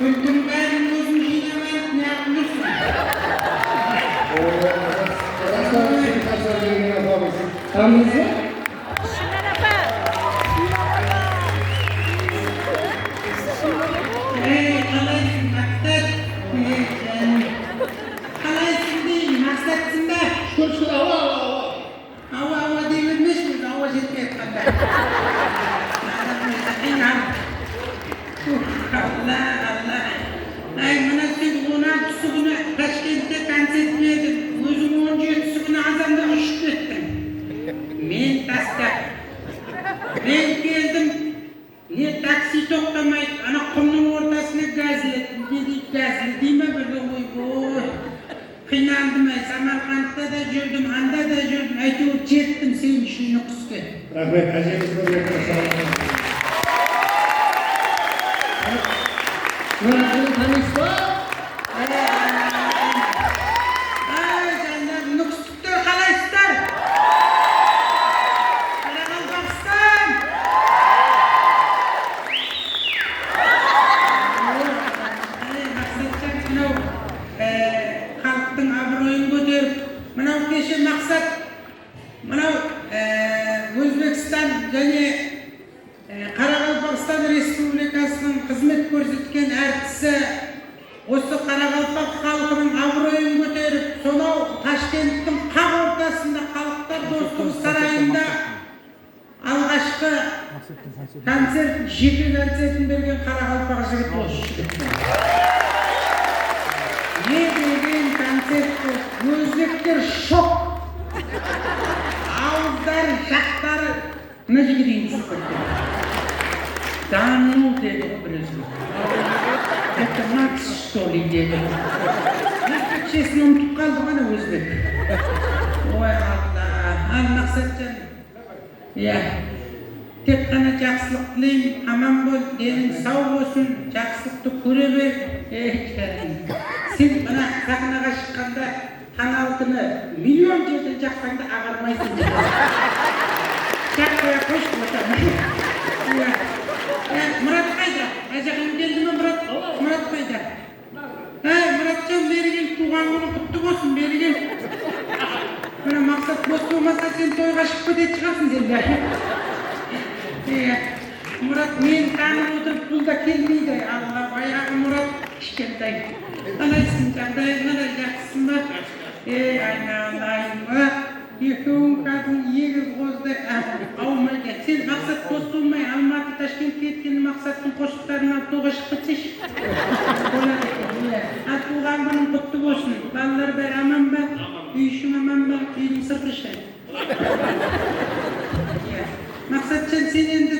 Güldüm ben gözüm jinemen ne yapıyorsun? Hamısı? Kalaysın maksat. Kalaysın değil maksatsın da. Şur hava. Hava devirmiş mi? Hava jetmeye kadar. Allah. Ay mana siz 16'sı günü Taşkent'te konsert verdim. Özüm 17'si günü Azam'da uçup gittim. Men tasdak. Ben geldim. Ne taksi toplamayıp ana kumның ortasına gazlettim. Gazli değil mi böyle oy. Kıynandım ay Samarkand'da da жүрдüm, anda da жүрдüm. Әйтеуір жетtim senin işini kısqı. Rahmet, acemiz ko'rgan sağolun. Murat'ın tanışma? Ay canlar nuqsutlar qalaysizlar? Qoraqalpog'iston. Maqsadjon mынау xalqning obro'yini ko'tarib, mынау kecha maqsad mынау O'zbekiston және Qoraqalpog'iston Respublikasining xizmat ko'rsatgan artisti осы Қарақалпақ халқының абыройын көтеріп, сонау Ташкенттің қақ ортасында халықтар достығы сарайында алғашқы концерт, жеке концертін берген Қарақалпақ жігіт осы жігіт. Не деген концерт болды, өзбектер шок. Ауыздары, жақтары мына дейін түсіп кетті. Дану деді бірізгі. Это Макс, что ли, деді. Честно, ұмытып қалды ғана өзбек. Ой, Алла, ал Мақсатжан. Иә, тек қана жақсылық тілеймін, аман бол, денің сау болсын, жақсылықты көре бер. Сен мына сахнаға шыққанда қаналтыны миллион жерден жақсаңда ағармайсың деді. Жақсыға қош отырмын. Мұрат қайда? Ажағым келді ме Мұрат? Мұрат қайда? Мұратжан бері кел, туған күні құтты болсын, бері кел. Мына Мақсат бос болмаса сен тойға шығып кететін шығарсың сен де. Мұрат мен танып отырып бұл да келмейді. Алла, баяғы Мұрат кішкентай. Қалайсың, жағдайың қалай, жақсысың ба? Айналайын ба? Екеуің кәдімгі егіз қоздай аумай кет. Сен Мақсат дос болмай Алматы, Ташкент кеткен Мақсаттың қошықтарына тоға шығып кетсеші. Болады екен. Туған күнің құтты болсын. Балалар бәрі аман ба? Үй ішің аман ба? Үйдің сырты ше. Мақсатжан сен енді